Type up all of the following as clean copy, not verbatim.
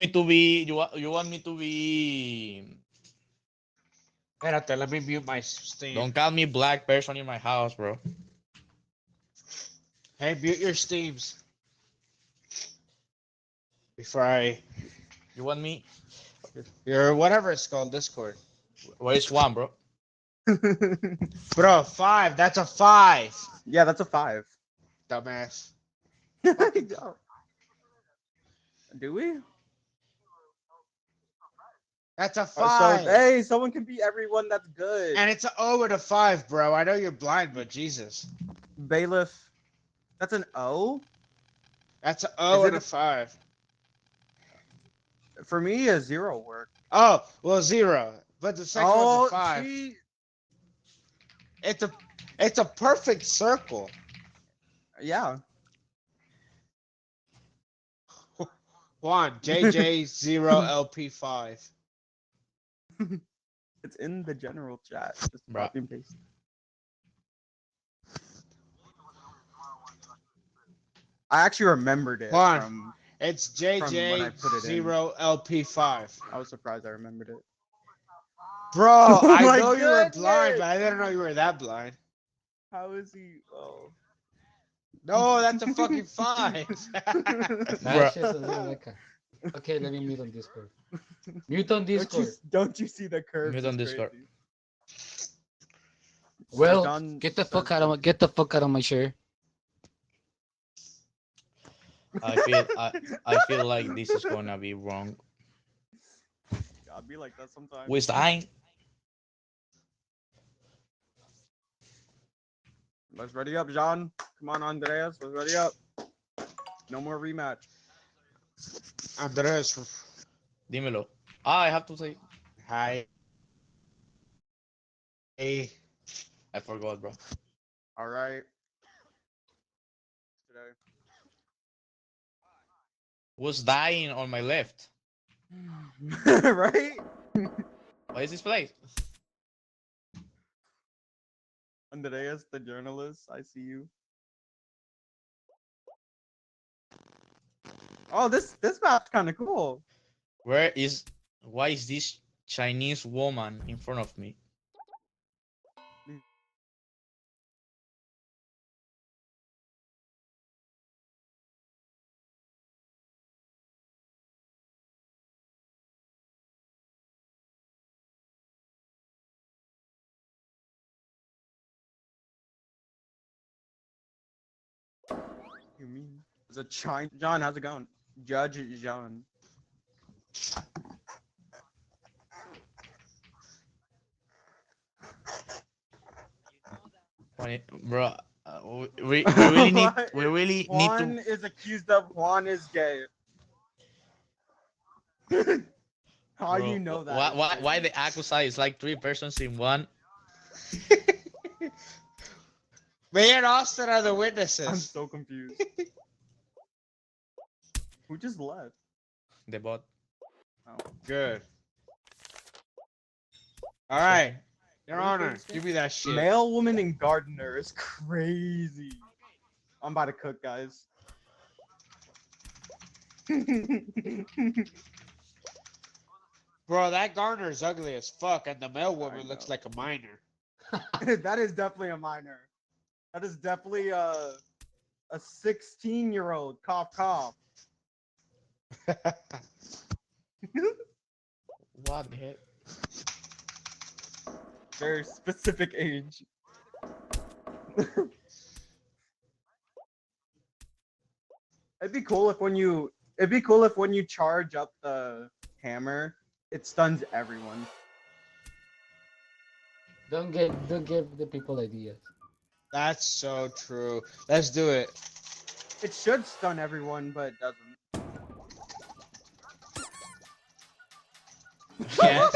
Me to be you want me to be Espérate, let me mute my Steam. don't call me black person in my house, bro. Hey, mute your Steams before I You want me? your whatever it's called Discord. Where is one, bro? Bro, 5. That's a 5. Yeah, that's a 5. Dumbass. Do we? That's a So 5. hey, someone can be everyone. That's good. And it's an O and a 5, bro. I know you're blind, but Jesus. Bailiff. That's an O. That's an O Is and it a 5. For me, a 0 work. Oh, well, 0. But the second one's a 5. See? It's a perfect circle. Yeah. Juan, JJ0LP5. It's in the general chat. Just Bruh. copy and paste. I actually remembered it Juan, from. it's when I put it in. JJ0LP5. I was surprised I remembered it. Bro, Oh I my know you were blind, goodness! but I didn't know you were that blind. How is he? Oh. No, that's a fucking 5. Bruh. Ashes and Rebecca. Okay, let me mute on Discord. Mute on Discord. Don't you see the curves? Mute on It's Discord. crazy. Well, John get the says fuck out of my chair. I feel like this is gonna be wrong. I'll be like that sometimes. Who's dying? Let's ready up, John. Come on, Andreas. Let's ready up. No more rematch. Andres, Dímelo. I have to say. hi. Hey. I forgot, bro. All right. Today. Who's dying on my left? Right? What is this place? Andreas, the journalist. I see you. Oh, this map's kind of cool. Why is this Chinese woman in front of me? You mean? It's a China. John, how's it going? Judge John. Bro, we really need What? we really need Juan to. is accused of Juan is gay. How Bro, you know that? why the Akusa is like 3 persons in one? Me and Austin are the I'm witnesses. so confused. Who just left? The bot. Oh. Good. All right. Your Honor, give me that shit. Male, woman, and gardener is crazy. I'm about to cook, guys. Bro, that Garner is ugly as fuck, and the male I woman looks know. like a minor. That is definitely a minor. That is definitely a 16-year-old. Cough, cough. What the heck? Very specific age. It'd be cool if when you charge up the hammer, it stuns everyone. Don't give the people ideas. That's so true. Let's do it. It should stun everyone, but it doesn't. Yes.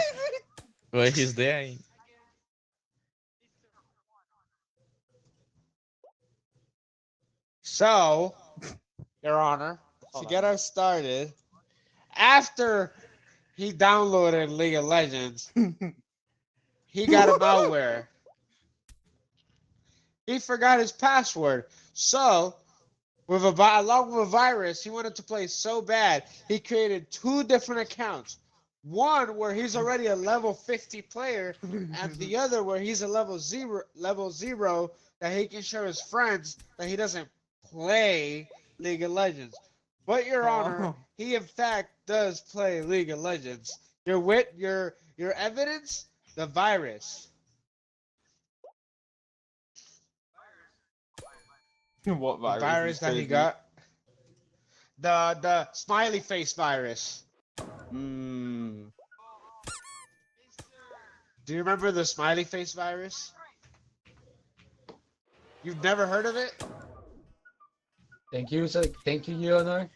Well, he's there. So, Your Honor, to Hold get on. us started, after he downloaded League of Legends, he got a malware. He forgot his password. So, along with a virus. He wanted to play so bad, he created 2 different accounts. One where he's already a level 50 player, and the other where he's a level zero that he can show his friends that he doesn't play League of Legends. But Your Honor, Oh. he in fact does play League of Legends. Your evidence, the virus. What The virus? virus is that he crazy? got. The smiley face virus. Mm. Do you remember the smiley face virus? You've never heard of it? Thank you, sir. Thank you, Your Honor.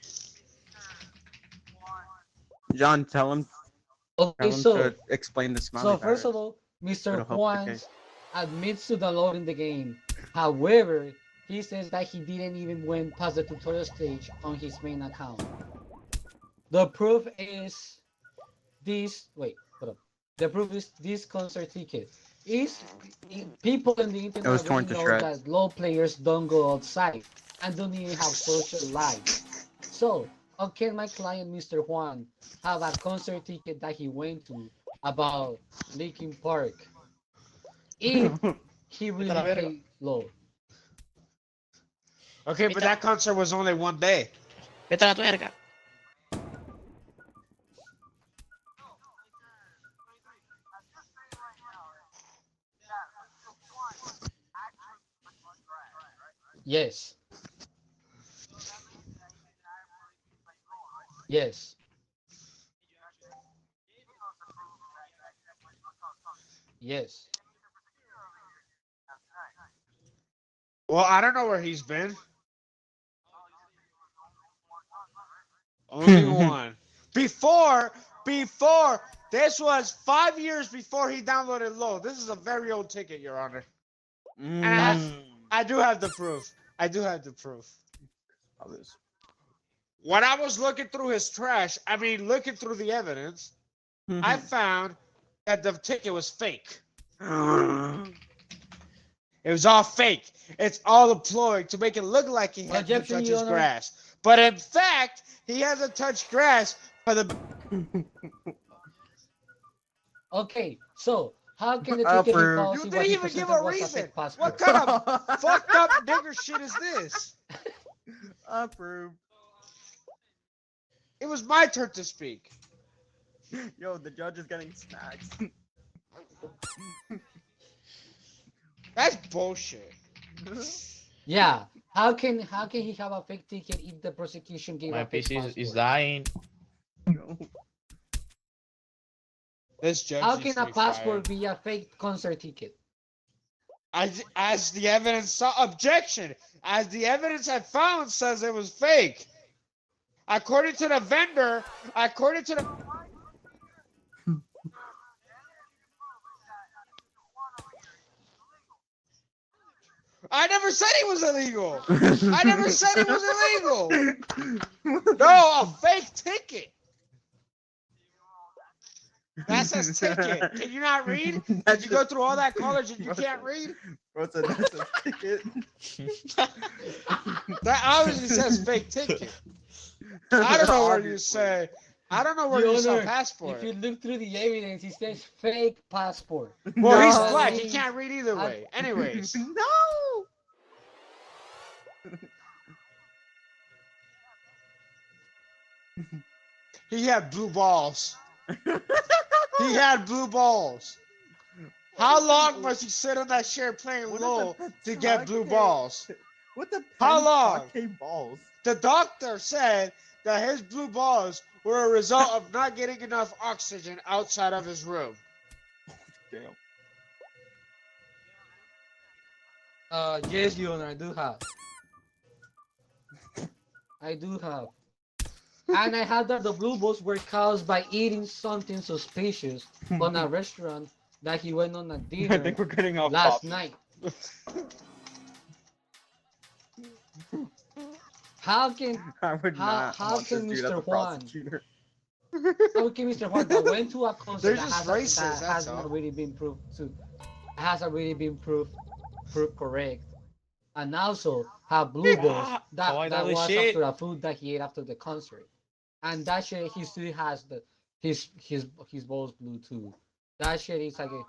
John, tell him Okay, to explain the smiley so first of virus. all, Mr. It'll help the Juan case. admits to downloading the game. However, he says that he didn't even went past the tutorial stage on his main account. The proof is this. Wait, hold up. The proof is this concert ticket. People on the internet It was torn already to know shreds. that low players don't go outside and don't even have social lives. So, how can my client, Mr. Juan, have a concert ticket that he went to about Linkin Park if he really la verga. played low? Okay, but that concert was only one day. Vete a la tuerca. Yes. Yes. Yes. Well, I don't know where he's been. Only one. Before, this was 5 years before he downloaded low. This is a very old ticket, Your Honor. Mm. I do have the proof. Others. When I was looking through his trash, looking through the evidence, I found that the ticket was fake. It was all fake. It's all a ploy to make it look like he had to Objection, touch Your his Honor. grass. But in fact, he hasn't touched grass for the... Okay, so how can the ticket be Approved. false You if didn't what he even give presented a was reason. fake passport? What kind of fucked up nigger shit is this? Approved. It was my turn to speak. Yo, the judge is getting snacks. That's bullshit. Yeah. How can he have a fake ticket if the prosecution gave My a fake PC passport? is dying. No. This judge How needs can a to be fired. passport be a fake concert ticket? As the evidence saw, objection. As the evidence I found says it was fake. According to the vendor, I never said he was illegal. I never said it was illegal. No, a fake ticket. That says ticket. Can you not read? Did you go through all that college and you can't read? Bro, it's a ticket. That obviously says fake ticket. I don't know where you say. I don't know where Your you saw Honor, passport. If you look through the evidence, it says fake passport. Well, he's No. black. He can't read either way. Anyways, No. he had blue balls. He had blue balls. How long must he sit on that chair playing What is LOL a to get blue Pennsylvania? balls? What the How long? Pennsylvania balls? The doctor said that his blue balls were a result of not getting enough oxygen outside of his room. Damn. Yes, Your Honor, I do have. I do have. And I had that the blue balls were caused by eating something suspicious on a restaurant that he went on a I dinner think we're getting off last topic. night. How can I would How- not how want can this dude as Mr. a Juan- prosecutor. Mr. Juan that went to a concert They're that just hasn't, racist, that that's hasn't all. already been proved correct? and also have blue balls Ah, that, kawaii that that was shit. after a food that he ate after the concert. And that shit, he still has his balls blue too. That shit is like a,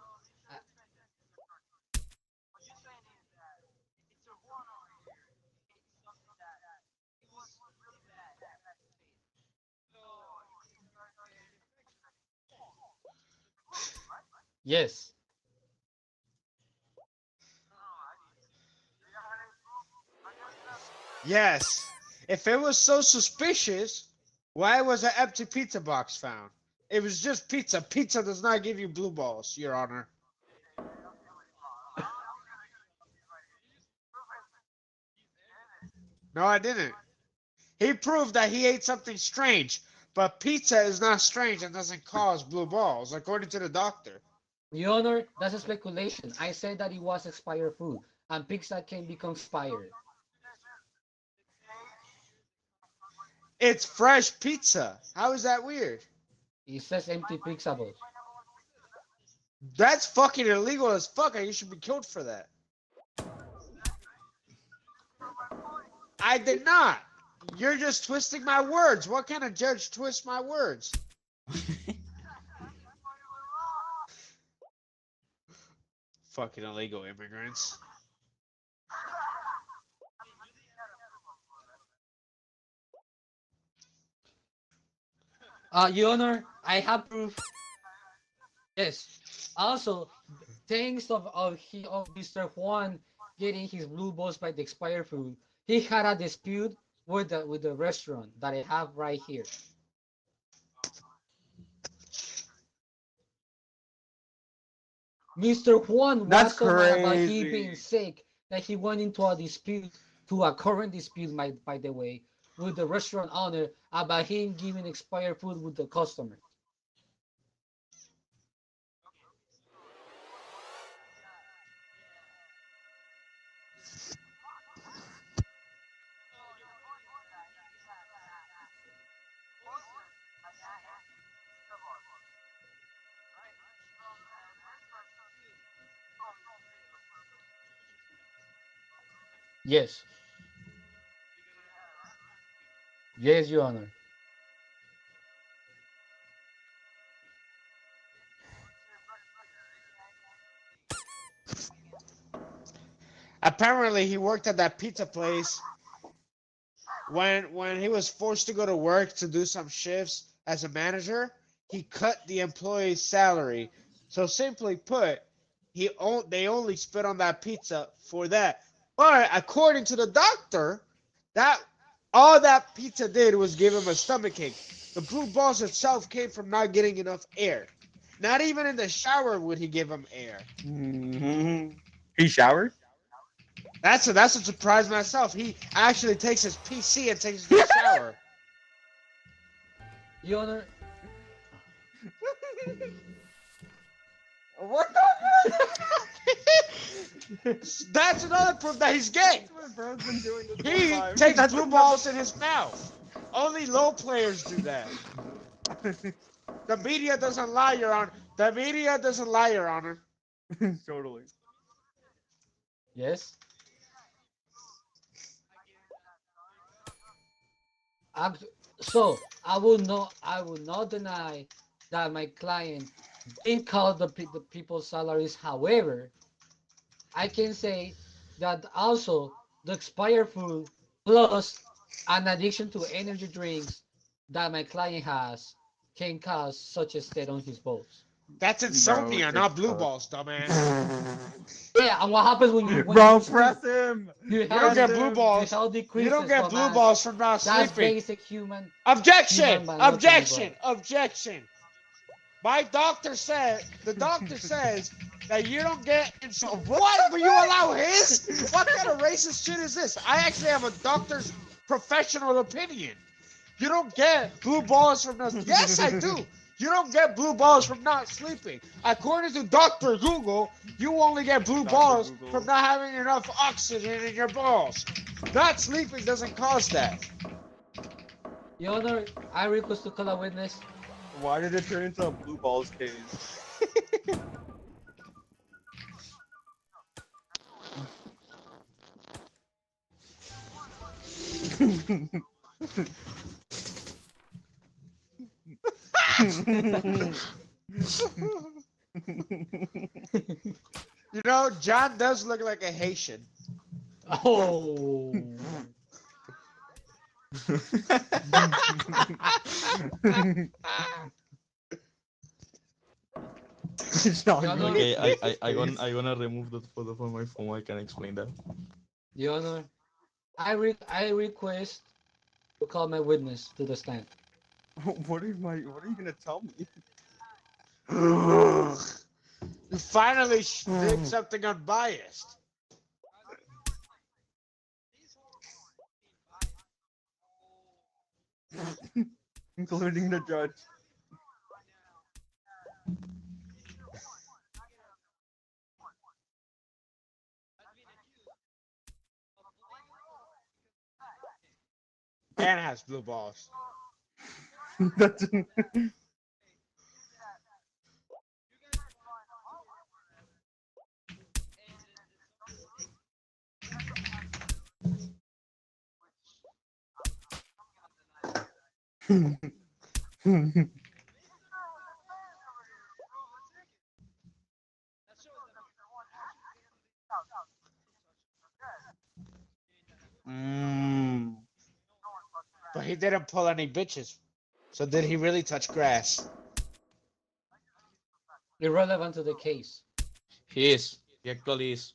yes. Yes. If it was so suspicious, why was an empty pizza box found? It was just pizza. Pizza does not give you blue balls, Your Honor. No, I didn't. He proved that he ate something strange, but pizza is not strange and doesn't cause blue balls, according to the doctor. Your Honor, that's a speculation. I said that it was expired food, and pizza can become expired. It's fresh pizza. How is that weird? It says empty pizza balls. That's fucking illegal as fuck, and you should be killed for that. I did not. You're just twisting my words. What kind of judge twists my words? Fucking illegal immigrants. Your Honor, I have proof. Yes. Also, thanks of Mr. Juan getting his blue balls by the expired food, he had a dispute with the restaurant that I have right here. Mr. Juan That's was so mad about he being crazy. sick that he went into a dispute, to a current dispute, by the way, with the restaurant owner about him giving expired food with the customer. Yes. Yes, Your Honor. Apparently, he worked at that pizza place when he was forced to go to work to do some shifts as a manager. He cut the employee's salary. So simply put, they only spit on that pizza for that. But according to the doctor, that all that pizza did was give him a stomach ache. The blue balls itself came from not getting enough air. Not even in the shower would he give him air. He showered? That's a surprise myself. He actually takes his PC and takes a shower. Your Honor, What the fuck? That's another proof that he's gay. That's what bro's been doing this He whole time. takes That's blue balls in his mouth. Only low players do that. The media doesn't lie, Your Honor. The media doesn't lie, Your Honor. Totally. yes. Act- So I will not deny that my client did cut the people's salaries. However, I can say that also the expired food plus an addiction to energy drinks that my client has can cause such a state on his balls. That's Bro, insomnia, it's not blue fucked. balls, dumbass. Yeah, and what happens when you Bro, sleep? press him! Your You don't health, get Press blue him! balls. your health You decreases. don't get blue dumbass. balls from not That's sleeping. basic human Objection! biology, Objection! bro. Objection! My doctor said, the doctor says that you don't get what? Will you allow his? What kind of racist shit is this? I actually have a doctor's professional opinion. You don't get blue balls from not. Yes, I do. You don't get blue balls from not sleeping. According to Dr. Google, you only get blue Dr. balls Google. from not having enough oxygen in your balls. Not sleeping doesn't cause that. Your Honor, I request to call a witness. Why did it turn into a blue balls case? You know, John does look like a Haitian. Oh. John Your Honor, Okay, Wick. I gonna remove that photo from my phone. I can explain that. Your Honor, I request to call my witness to the stand. What are you gonna tell me? You finally did something unbiased. Including the judge. And has blue balls. That's mm. But he didn't pull any bitches. So did he really touch grass? Irrelevant to the case. He is. He actually is.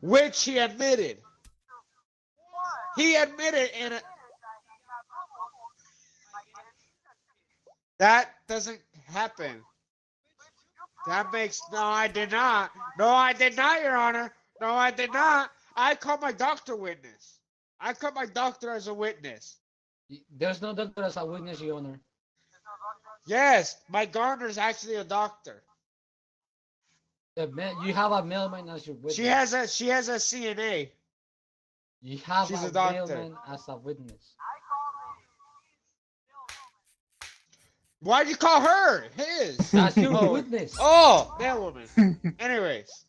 Which he admitted. He admitted in a... That doesn't happen. That makes... No, I did not. No, I did not, Your Honor. No, I did not. I called my doctor witness. I called my doctor as a witness. There's no doctor as a witness, Your Honor. Yes, my Garner's actually a doctor. You have a mailman as your witness. She has a CNA. You have she's a a doctor. mailman as a witness. Why'd you call her? His. That's your Oh. witness. Oh, that woman. Anyways,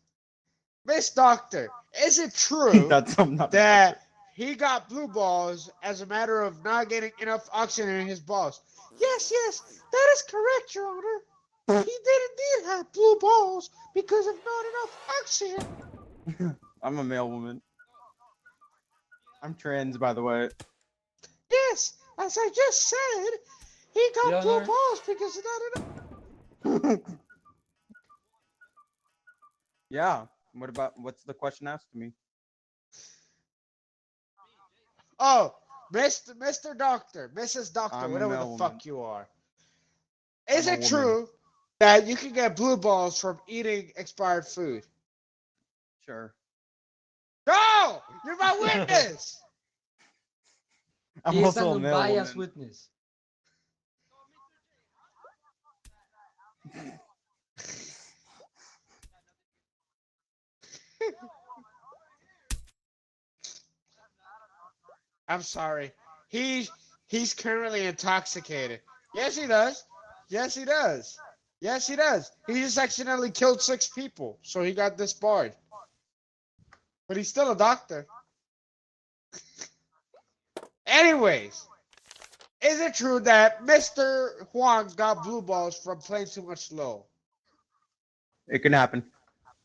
Miss Doctor, is it true That's I'm not. that he got blue balls as a matter of not getting enough oxygen in his balls? Yes, that is correct, Your Honor. He did indeed have blue balls because of not enough oxygen. I'm a male woman. I'm trans, by the way. Yes, as I just said, he got Your blue Honor. balls because of not enough. Yeah. What's the question asked to me? Oh, Mr. Doctor, Mrs. Doctor, I'm a whatever the male fuck woman. you are. Is I'm a it woman. true that you can get blue balls from eating expired food? Sure. No! You're my witness! I'm He is also a an male unbiased woman. witness. I'm sorry. He's currently intoxicated. Yes, he does. Yes, he does. Yes, he does. He just accidentally killed 6 people, so he got disbarred. But he's still a doctor. Anyways, is it true that Mr. Huang got blue balls from playing too much slow? It can happen.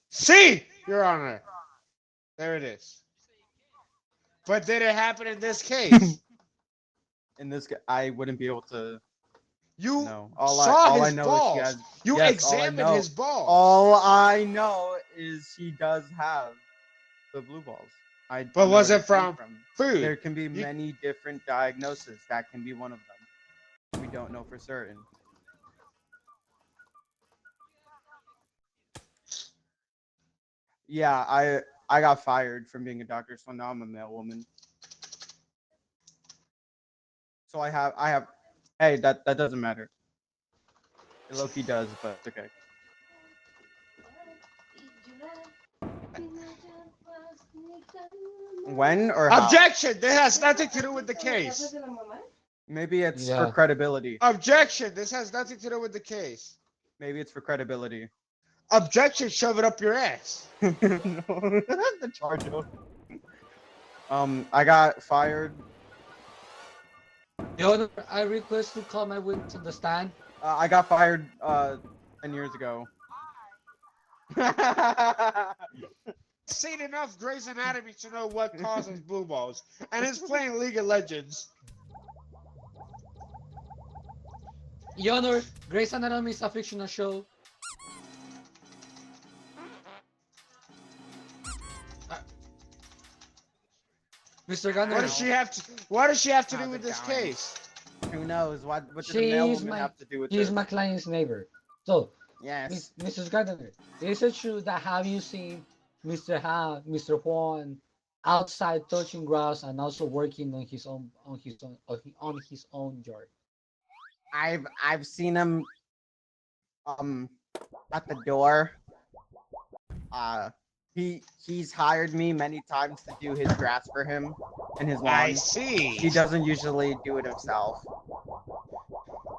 See, Your Honor. There it is. But did it happen in this case? In this, I wouldn't be able to You know. saw all I his know balls. is she has. You yes, examined all I know, his balls. All I know is she does have the blue balls. I don't But know was where it they came from food? There can be many different diagnoses. That can be one of them. We don't know for certain. Yeah, I got fired from being a doctor, so now I'm a male woman. So I have. Hey, that doesn't matter. It low-key does, but it's okay. When or how? Objection! This has nothing to do with the case. Maybe it's Yeah. for credibility. Objection! This has nothing to do with the case. Maybe it's for credibility. Objection, shove it up your ass. No, the Charger. I got fired. Your Honor, I request to call my witness to the stand. I got fired 10 years ago. Seen enough Grey's Anatomy to know what causes blue balls, and it's playing League of Legends. Your Honor, Grey's Anatomy is a fictional show. Mr. Gunner, What does she have to? What does she have to do How's with it this going? case? Who knows? What does a She's male woman my- have to do with he's this? my client's neighbor. So, Yes. Mrs. Gardner, is it true that have you seen Mr. Juan outside touching grass and also working on his own yard? I've seen him at the door. He's hired me many times to do his grass for him and his lawn. I see. He doesn't usually do it himself.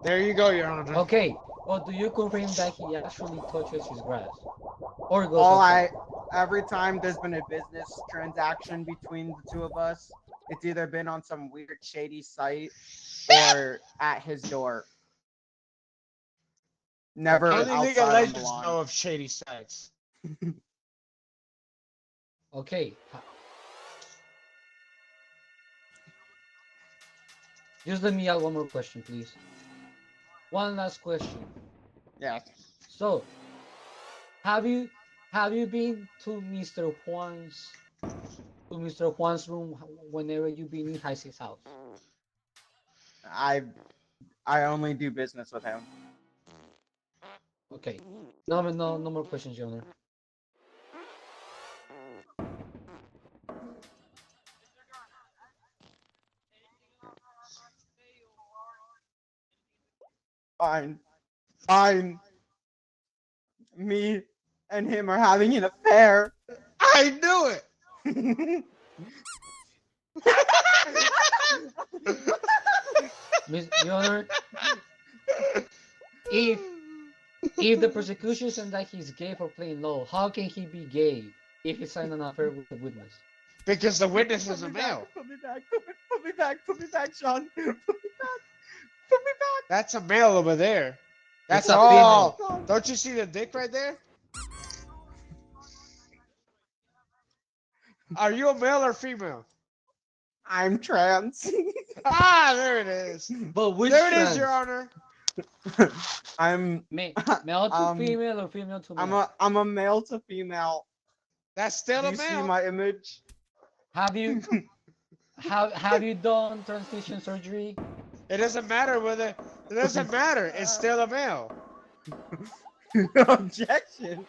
There you go, Your Honor. Okay, but do you confirm that he actually touches his grass? Or goes All outside? every time there's been a business transaction between the two of us, it's either been on some weird shady site or at his door. Never Only outside League of on the Legends lawn. know of shady sites. Okay. Just let me ask one more question, please. One last question. Yes. So, have you been to Mr. Juan's room whenever you've been in his house? I only do business with him. Okay. No more questions, Your Honor. Fine. Me and him are having an affair. I knew it. Your Honor, if the prosecution said that he's gay for playing low, how can he be gay if he signed an affair with the witness? Because the witness is a male. Put me back, Sean. Put me back. That's a male over there. That's It's a all. female. Don't you see the dick right there? Are you a male or female? I'm trans. Ah, there it is. But which There it is, trans? Your Honor. I'm Male to female or female to male? I'm a male to female. That's still Do a you see male. my image? Have you have you done transition surgery? It doesn't matter whether. It doesn't matter. It's still a male. Objection.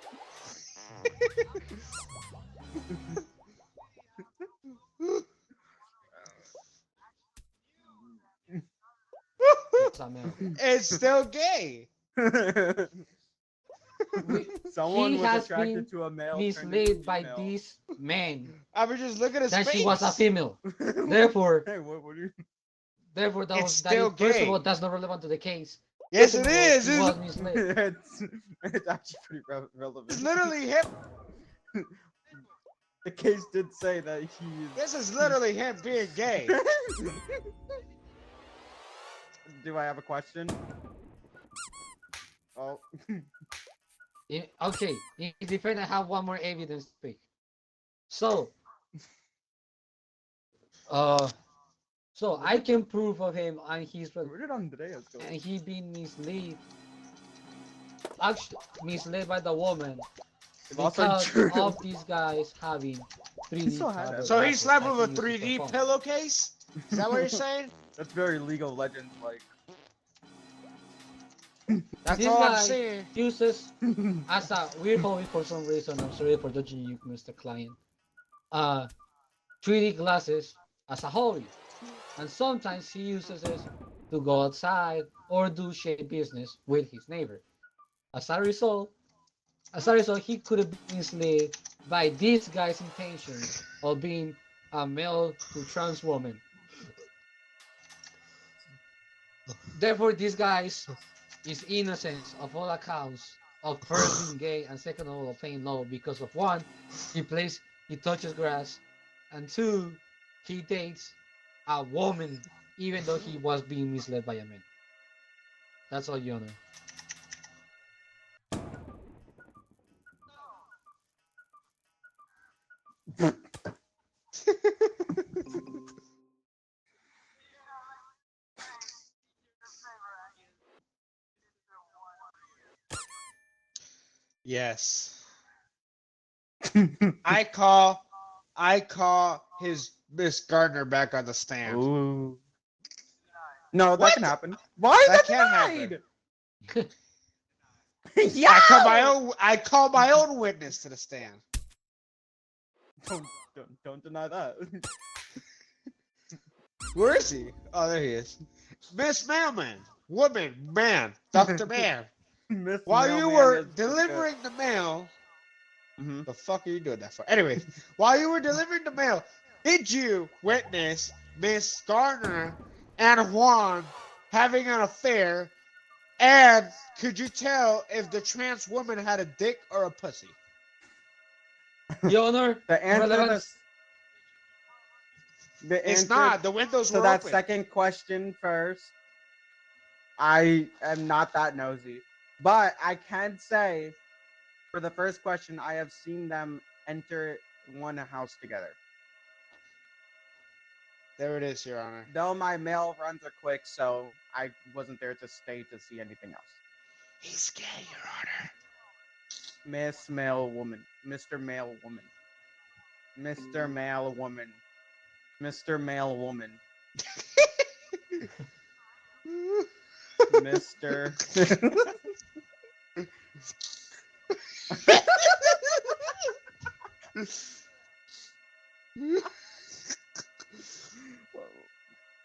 It's a male. It's still gay. Someone He was has attracted been to a male. Misled by this man I was just looking at his that face. she was a female. Therefore, Hey, what do you? therefore that It's was still that is, first gay. of all that's not relevant to the case. Yes, Second it of all, is. he It's, was misled. it's actually pretty relevant. it's literally him. The case did say that he. This is literally him being gay. Do I have a question? Oh. Okay, in defense, I have one more evidence to speak. So, so I can prove of him and Where did Andreas go? and he being misled, actually misled by the woman It's also because true. of these guys having 3D. still had it. So he glasses slept that with a he uses 3D for fun. pillowcase? Is that what you're saying? That's very League of Legends like. That's This all I'm guy saying. uses as a weird hobby for some reason. I'm sorry for judging you, Mr. Client. 3D glasses as a hobby, and sometimes he uses it to go outside or do shady business with his neighbor. As a result, he could have been misled by this guy's intention of being a male to trans woman. Therefore, these guys is innocent of all accounts of first being gay and second of all of playing low because of one, he touches grass, and two, he dates a woman even though he was being misled by a man. That's all, Your Honor. Yes. I call his Miss Gardner back on the stand. Ooh. No, that What? can happen. Why? That That's can't denied. happen. Yeah. I call my own witness to the stand. Don't deny that. Where is he? Oh, there he is. Miss Mailman, woman, man, Dr. Man. Miss While you Mailman were is good. delivering the mail, Mhm. the fuck are you doing that for? Anyway, while you were delivering the mail, did you witness Miss Garner and Juan having an affair? And could you tell if the trans woman had a dick or a pussy? Your Honor, The answer to relevant. this. The It's answer not. The windows to were that open. second question first. I am not that nosy, but I can say, for the first question, I have seen them enter one house together. There it is, Your Honor. Though my mail runs are quick, so I wasn't there to stay to see anything else. He's gay, Your Honor. Miss Male Woman, Mr. Male Woman, Mr. Male Woman, Mr. Male Woman, Mr.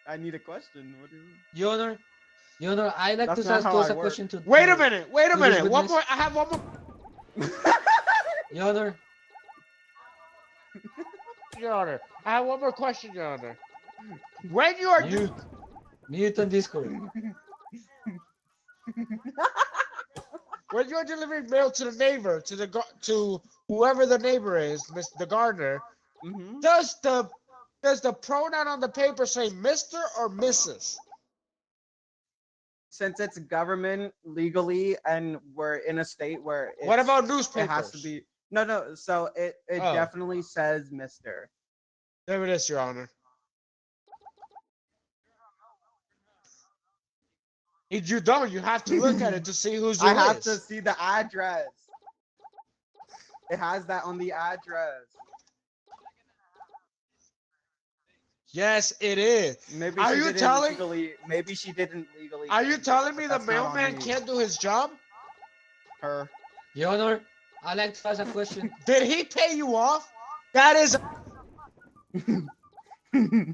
I need a question. What do you... Your Honor, I'd like That's to not ask how close I a work. question to. Wait a to- minute. Wait a to this minute. One witness. more. I have one more. Your Honor, Your Honor. I have one more question, Your Honor. When you are mute on Discord. when you're delivering mail to the neighbor, to whoever the neighbor is, the gardener, Mhm. does the pronoun on the paper say Mr. or Mrs.? Since it's government legally and we're in a state where What about it newspapers? has to be no. So it Oh. definitely says Mr. There it is, Your Honor. If you don't, you have to look at it to see whose it I have is. to see the address. It has that on the address. Yes, it is. Maybe Are she you didn't telling- legally. Maybe she didn't legally. Are you change it, telling but me the that's not on mailman me. can't do his job? Her. Your Honor, I'd like to ask a question. Did he pay you off? That is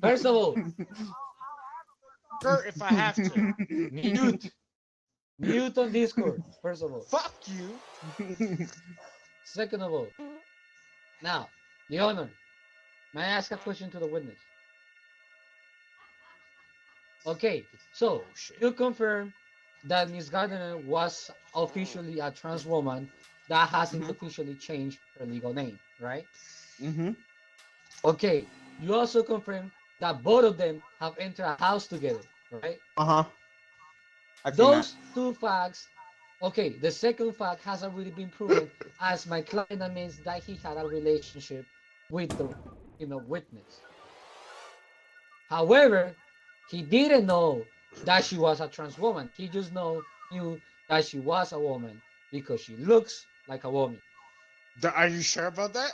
First of all, hurt if I have to. mute on Discord. First of all. Fuck you. Second of all, now, Your Honor, may I ask a question to the witness? Okay, so you confirm that Miss Gardner was officially a trans woman that hasn't Mhm. officially changed her legal name, right? Mm-hmm. Okay, you also confirm that both of them have entered a house together, right? Uh-huh. Those two facts, okay, the second fact has already been proven as my client admits that he had a relationship with the witness. However, he didn't know that she was a trans woman. He just knew that she was a woman because she looks like a woman. Are you sure about that?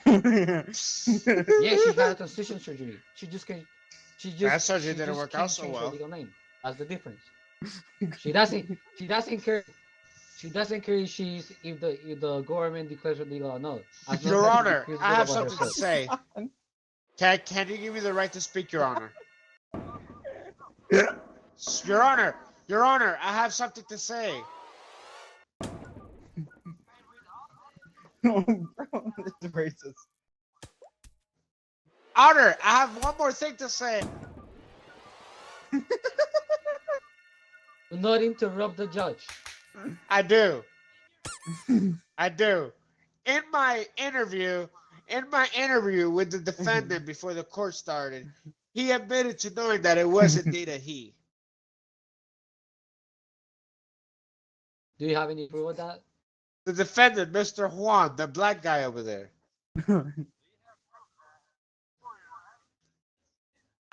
Yeah, she had a transition surgery. That surgery didn't work out can't so change her well. legal name. That's the difference. She doesn't care. She doesn't care if the government declares her legal or not. As long Your as she Honor, feels I good have about something to herself. say. Can you give me the right to speak, Your Honor? Your Honor, I have something to say. Bro, this is racist. Honor, I have one more thing to say. Do not interrupt the judge. I do. I do. In my interview with the defendant before the court started, he admitted to knowing that it was indeed a he. Do you have any proof of that? The defendant, Mr. Juan, the black guy over there.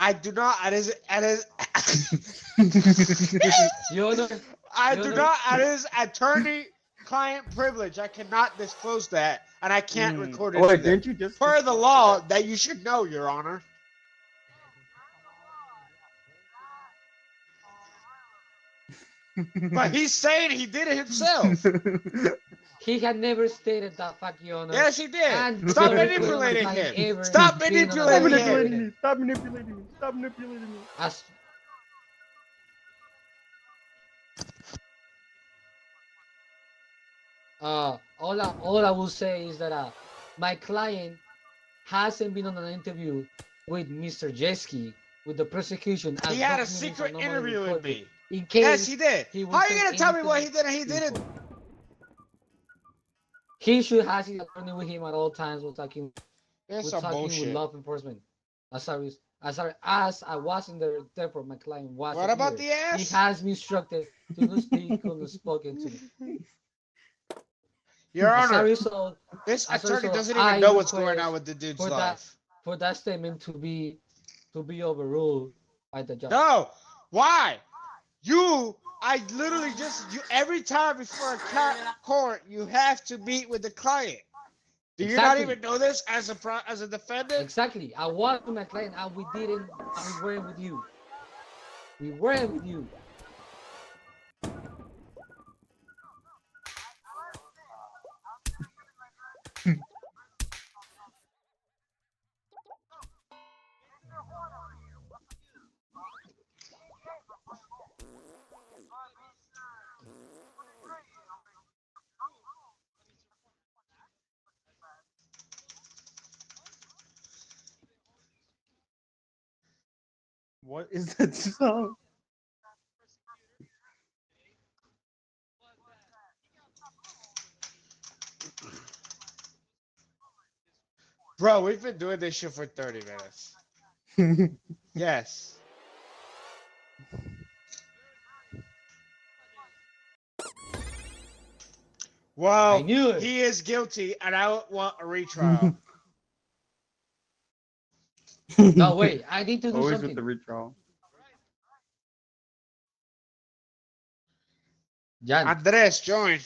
I do not. At his Your Honor, I Your do Honor. not. At his attorney-client privilege, I cannot disclose that, and I can't record it. Wait, either. didn't you just Per the law that you should know, Your Honor. But he's saying he did it himself. He had never stated that fact, Your Honor. Yes, he did. And Stop never manipulating put on him. ever Stop being on a Stop manipulating video him. manipulating me! Stop manipulating me! Stop manipulating me! As all I will say is that my client hasn't been on an interview with Mr. Jeski with the prosecution. as He had a documents are secret normally interview with recorded. me. In case Yes, he did. he will How are you say gonna tell me what he anything did and he didn't? before. He should have his attorney with him at all times. We're talking That's with some bullshit. law enforcement. As I wasn't there for my client was. What about the He ass? has me instructed to not speak unspoken to me. Your As a Honor, result, this as a attorney result, doesn't I even know what's going request on with the dude's for that- life. for that statement to be overruled by the judge. No, why? I literally every time before a court, you have to meet with the client. Do you not Exactly. even know this as a defendant? Exactly. I was with my client and we weren't with you. We weren't with you. What is that song? Bro, we've been doing this shit for 30 minutes. Yes. Well, I knew it. he is guilty, and I want a retrial. No, wait. I need to do Always something. with the retrial. Jan, Andres, join.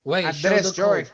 wait. Show Andres, the join. code.